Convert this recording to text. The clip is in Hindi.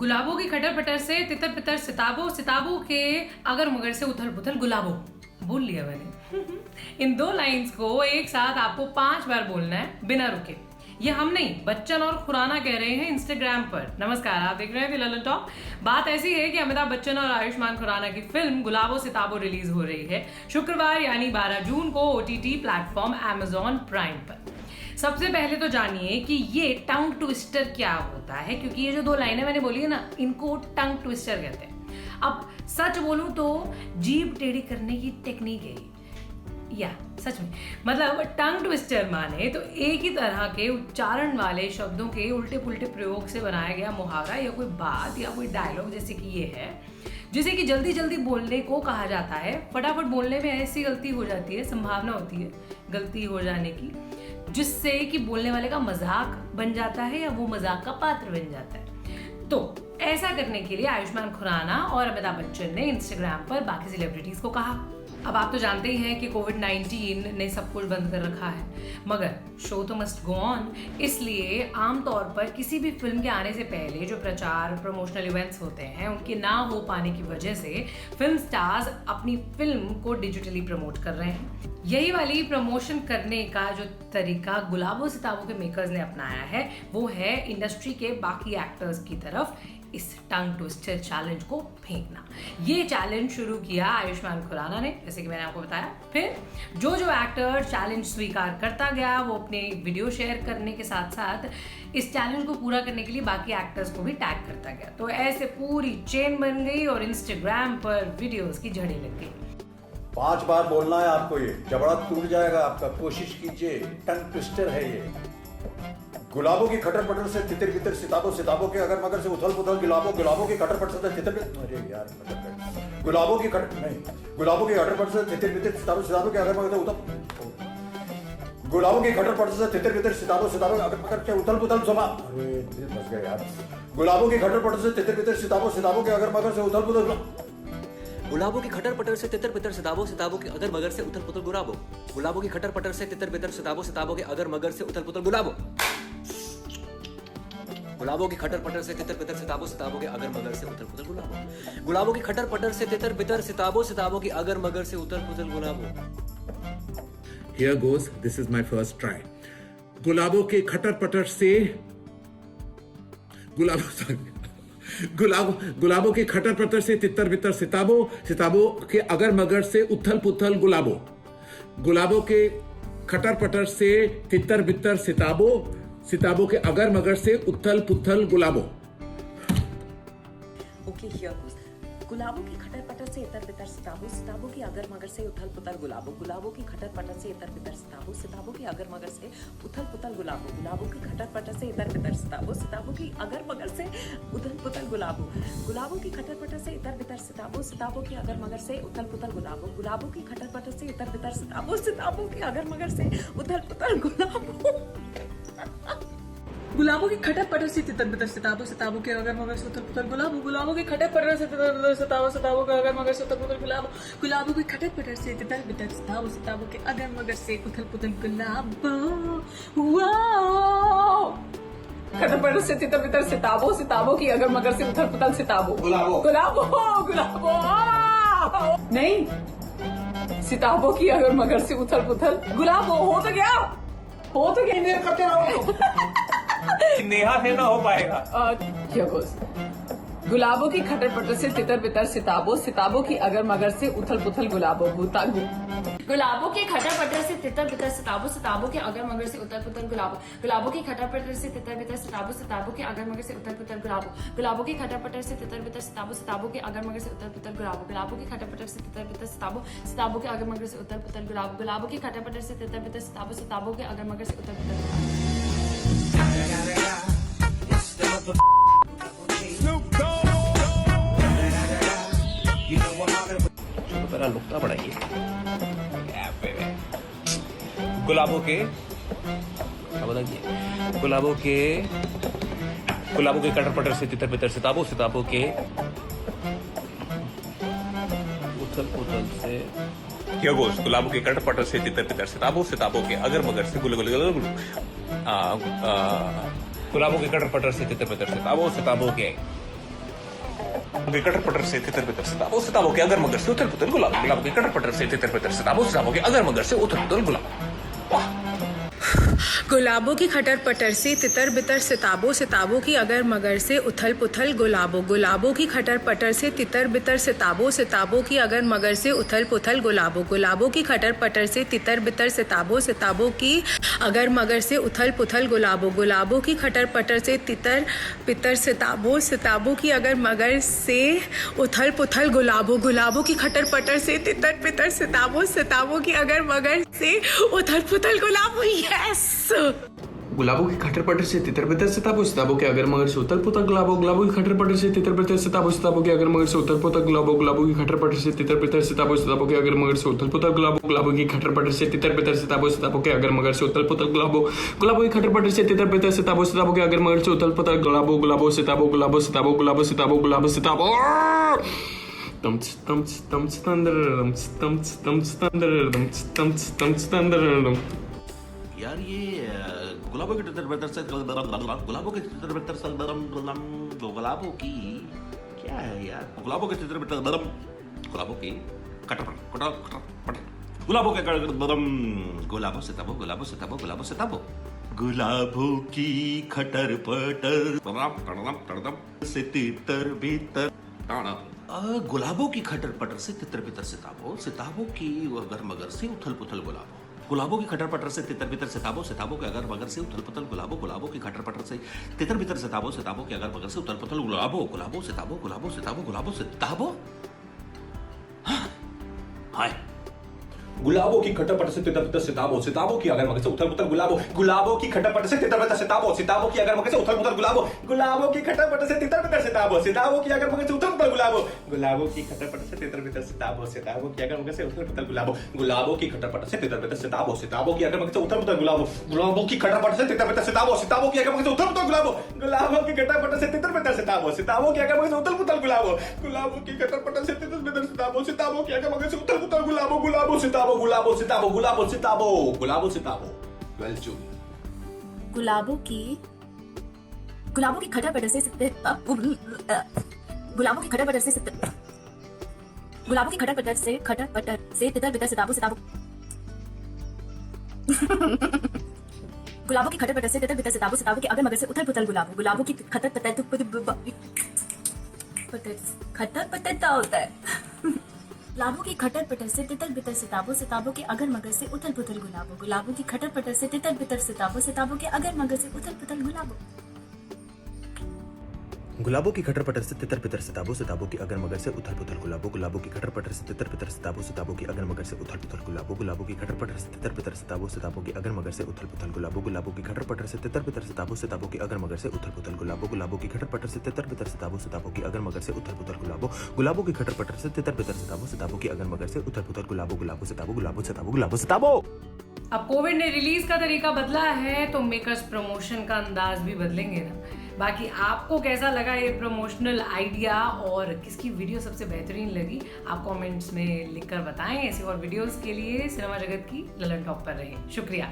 गुलाबों की खटर पटर से तितर पितर सिताबों, सिताबों के अगर मगर से उथल पुथल गुलाबों। बोल लिया मैंने। इन 2 लाइंस को एक साथ आपको 5 बार बोलना है बिना रुके। ये हम नहीं, बच्चन और खुराना कह रहे हैं इंस्टाग्राम पर। नमस्कार, आप देख रहे हैं ललन टॉक। बात ऐसी है कि अमिताभ बच्चन और आयुष्मान खुराना की फिल्म गुलाबों सिताबों रिलीज हो रही है शुक्रवार यानी 12 जून को OTT प्लेटफॉर्म Amazon प्राइम पर। सबसे पहले तो जानिए कि ये टंग ट्विस्टर क्या होता है, क्योंकि ये जो 2 लाइनें मैंने बोली है ना, इनको टंग ट्विस्टर कहते हैं। अब सच बोलूं तो जीभ टेढ़ी करने की टेक्निक है या सच में, मतलब टंग ट्विस्टर माने तो एक ही तरह के उच्चारण वाले शब्दों के उल्टे पुल्टे प्रयोग से बनाया गया मुहावरा या कोई बात या कोई डायलॉग, जैसे कि ये है, जिसे कि जल्दी जल्दी बोलने को कहा जाता है। फटाफट बोलने में ऐसी गलती हो जाती है, संभावना होती है गलती हो जाने की, जिससे कि बोलने वाले का मजाक बन जाता है या वो मजाक का पात्र बन जाता है। तो ऐसा करने के लिए आयुष्मान खुराना और अमिताभ बच्चन ने इंस्टाग्राम पर बाकी सेलिब्रिटीज को कहा। अब आप तो जानते ही हैं कि कोविड-19 ने सब कुछ बंद कर रखा है, मगर शो तो मस्ट गो ऑन। इसलिए आमतौर पर किसी भी फिल्म के आने से पहले जो प्रचार प्रमोशनल इवेंट्स होते हैं, उनके ना हो पाने की वजह से फिल्म स्टार्स अपनी फिल्म को डिजिटली प्रमोट कर रहे हैं। यही वाली प्रमोशन करने का जो तरीका गुलाबों सिताबों के मेकर्स ने अपनाया है, वो है इंडस्ट्री के बाकी एक्टर्स की तरफ इस टंग ट्विस्टर चैलेंज को फेंकना। ये चैलेंज शुरू किया आयुष्मान खुराना ने, जैसे कि मैंने आपको बताया। फिर जो एक्टर चैलेंज स्वीकार करता गया, वो अपने वीडियो शेयर करने के साथ साथ इस चैलेंज को पूरा करने के लिए बाकी एक्टर्स को भी टैग करता गया। तो ऐसे पूरी चेन बन गई और इंस्टाग्राम पर वीडियोस की झड़ी लग गई। 5 बार बोलना है आपको, ये जबड़ा टूट जाएगा आपका। कोशिश कीजिए, टंग ट्विस्टर है ये। गुलाबों की खटर पटर से तितर बितर सिताबों, सिताबों के अगर मगर से उथल पुथल गुलाबों, गुलाबों की खटर पटर से तितर बितर, अरे यार गुलाबों की खटर नहीं, गुलाबों की खटर पटर से तितर बितर सिताबों, सिताबों के अगर मगर से उथल, गुलाबों की खटर पटर से तितर बितर सिताबों, सिताबों के अगर मगर से उथल पुथल सुबह, अरे दिल फंस गया यार। गुलाबों की खटर पटर से तितर बितर सिताबों, सिताबों के अगर मगर से उथल पुथल, गुलाबों की खटर पटर से तितर बितर सिताबों, सिताबों के अगर मगर से उथल पुथल गुलाबों, गुलाबों की खटर पटर से तितर बितर सिताबों, सिताबों के अगर मगर से उथल पुथल गुलाबों, गुलाबों की खटर पटर से तितर बितर सिताबों, सिताबों के अगर मगर से उथल पुथल गुलाबों, गुलाबों की खटर पटर से तितर बितर सिताबों, सिताबों की अगर मगर से उथल पुथल गुलाबों। Here goes, this is my first try. गुलाबों के खटर पटर से गुलाबों की खटर पटर से तितर बितर सिताबों, सिताबों के अगर मगर से उथल पुथल गुलाबों, गुलाबों के खटर पटर से तितर बितर सिताबों, सिताबों के अगर मगर से उथल पुथल गुलाबों। ओके, हियर गोस। गुलाबों की खटर पटर से इतर बितर सिताबों, सिताबों की अगर मगर से उथल पुथल गुलाबों, गुलाबों की खटर पटर से इतर बितर सिताबों, सिताबों की अगर मगर से उथल पुथल गुलाबों, गुलाबों की खटर पटर से इतर बितर सिताबों, सिताबों की अगर मगर से उथल पुथल गुलाबों, गुलाबों की खटर पटर से इतर बितर सिताबों, सिताबों की अगर मगर से उथल पुथल गुलाबों, गुलाबों की खटर पटर से इतर बितर सिताबों, सिताबों की अगर मगर से उथल पुथल गुलाबों, गुलाबों की खटर पटर से तितर बितर सिताबों, सिताबों के अगर मगर से उथल पुथल गुलाबों, गुलाबों की खटर पटर से तितर बितर सिताबों, सिताबों के अगर मगर से उथल पुथल गुलाबों, गुलाबों की खटर पटर से तितर बितर सिताबों, सिताबों के अगर मगर से उथल पुथल गुलाबों। खटर पटर से तितर बितर सिताबों, सिताबों की अगर मगर से उथल पुथल सिताबों, गुलाबों गुलाबों गुलाबों नहीं, सिताबों की अगर मगर से उथल पुथल गुलाबों। हो तो गया, हो तो गया, करते रहो। नेहा से ना हो पाएगा। क्या गोस? गुलाबों की खटर पटर से तितर बितर सिताबों, सिताबों की अगर मगर से उथल पुथल गुलाबों। गुलाबों की खटर पटर से तितर बितर सिताबों, सिताबों के अगर मगर से उथल पुथल गुलाबों, गुलाबों की खटर पटर से तितर बितर सिताबों, सिताबों के अगर मगर से उथल पुथल गुलाबों, गुलाबों की खटर पटर से तितर बितर सिताबों, सिताबों के अगर मगर से उथल पुथल गुलाबों, गुलाबों की खटर पटर से तितर बितर सिताबों, सिताबों के अगर मगर से उथल पुथल गुलाबों, गुलाबों की खटर पटर से तितर बितर सिताबों, सिताबों के अगर मगर से उथल पुथल गुलाबों। लुकता पड़ाइए गुलाबों के, गुलाबों के कटर पटर से तितर बितर सिताबों, सिताबों के उथल पुथल से क्या गोश, गुलाबों के कटर पटर से तितर बितर सिताबों, सिताबों के अगर मगर से गुलाबों के कटर पटर से तितर बितर सिताबों, सिताबों के के कटर पटर से तितर बितर सिताबो सिताबो के अगर मगर से उथल पुथल गुलाबो गुलाबो के कटर पटर से तितर बितर सिताबो सिताबो के अगर मगर से उथल पुथल गुलाबो। वाह। गुलाबों की खटर पटर से तितर बितर सिताबो सिताबो की अगर मगर से उथल पुथल गुलाबो गुलाबों की खटर पटर से तितर बितर सिताबो सिताबो की अगर मगर से उथल पुथल गुलाबो गुलाबों की खटर पटर से तितर बितर सिताबो सिताबो की अगर मगर से उथल पुथल गुलाबो गुलाबों की खटर पटर से तितर बितर सिताबो सिताबो की अगर मगर से उथल पुथल गुलाबो गुलाबों की खटर पटर से तितर बितर सिताबो सिताबो की अगर मगर से उथल पुथल गुलाबो। यस। गुलाबों की खटर पटर से तितर बितर सिताबो सिताबो के अगर मगर से उथल पुथल गुलाबो गुलाबों की खटर पटर से तितर बितर सिताबो सिताबो के अगर मगर से उथल पुथल गुलाबो गुलाबों की खटर पटर से तितर बितर सिताबो सिताबो के अगर मगर से उथल पुथल गुलाबो गुलाबों की खटर पटर से तितर बितर सिताबो सिताबो के अगर मगर से उथल पुथल गुलाबो गुलाबों की खटर पटर से तितर बितर सिताबो सिताबो के अगर मगर से उथल पुथल गुलाबो गुलाबो सिताबो गुलाबो सिताबो गुलाबो सिताबो गुलाबो सिताबो। तम्स तम्स तम्स तंदर तम्स तम्स तम्स तंदर तम्स तम्स तम्स तंदर। यार ये गुलाबों के तितर बितर से गुलाबों के तितर बितर से गुलाबों की क्या है यार गुलाबों के तितर बितर गुलाबों की कटर कटर कटर गुलाबों के गुलाबों से तबो गुलाबों से तबो गुलाबों से तबो गुलाबों की खटर पटर से तितर बितर गुलाबों की खटर पटर से तितर बितर सिताबो सिताबों की अगर मगर से उथल पुथल गुलाबो गुलाबों की खटर पटर से तितर बितर सिताबो सिताबो के अगर मगर से उथल पुथल गुलाबो गुलाबों की खटर पटर से तितर बितर सिताबो सिताबो के अगर मगर से उथल पुथल गुलाबो गुलाबो सिताबो गुलाबो सिताबो गुलाबो सिताबो। हाय गुलाबों की खटर पटर से तितर बितर सिताबो सिताबो की अगर मगर से उथल पुथल गुलाबो गुलाबों की खटर पटर से तितर बितर सिताबो सिताबो की अगर मगर से उथल पुथल गुलाबो गुलाबों की खटर पटर से तितर बितर सिताबो सिताबो की अगर मगर से उथल पुथल गुलाबो गुलाबों की खटर पटर से तितर बितर सिताबो सिताबो की अगर मगर से उथल पुथल गुलाबो गुलाबों की खटर पटर से तितर बितर सिताबो सिताबो की अगर मगर से उथल पुथल गुलाबो गुलाबों की खटर पटर से तितर बितर सिताबो सिताबो की अगर मगर से उथल पुथल गुलाबो गुलाबों की खटर पटर से तितर बितर सिताबो सिताबो की अगर मगर से उथल पुथल गुलाबो गुलाबों की खटर पटर से तितर बितर सिताबो सिताबो की अगर मगर से उथल पुथल गुलाबो गुलाबो सिताबो गुलाबो सिताबो गुलाबो सिताबो गुलाबो सिताबो। वेल चू गुलाबों की खटर पटर से गुलाबों की खटर पटर से गुलाबों की खटर पटर से तितर बितर सिताबो सिताबो गुलाबों की खटर पटर से तितर बितर सिताबो सिताबो के अगर मगर से उथल पुथल गुलाबो गुलाबों की खटर पटर होता है गुलाबों की खटर पटर से तितर बितर सिताबो सिताबो के अगर मगर से उथल पुथल गुलाबो गुलाबों की खटर पटर से तितर बितर सिताबो सिताबो के अगर मगर से उथल पुथल गुलाबो गुलाबों की खटर पटर से तितर बितर सिताबो सिताबो की अगर मगर से उथल पुथल गुलाबो गुलाबों की खटर पटर से तितर बितर सिताबो सिताबो की अगर मगर से उथल पुथल गुलाबो गुलाबों की खटर पटर से तितर बितर सिताबो सिताबो की अगर मगर से उथल पुथल गुलाबो गुलाबों की खटर पटर से तितर बितर सिताबो सिताबो की अगर मगर से उथल पुथल गुलाबो गुलाबों की खटर पटर से तितर बितर सिताबो सिताबो की अगर मगर से उथल पुथल गुलाबो गुलाबों की खटर पटर से तितर बितर सिताबो सिताबो की अगर मगर से उथल पुथल गुलाबो गुलाबो सिताबो गुलाबो सिताबो गुलाबो सिताबो। अब कोविड ने रिलीज का तरीका बदला है तो मेकर्स प्रमोशन का अंदाज भी बदलेंगे ना। बाकी आपको कैसा लगा ये प्रमोशनल आइडिया और किसकी वीडियो सबसे बेहतरीन लगी आप कमेंट्स में लिखकर बताएं। ऐसी और वीडियोस के लिए सिनेमा जगत की ललन टॉप पर रहें। शुक्रिया।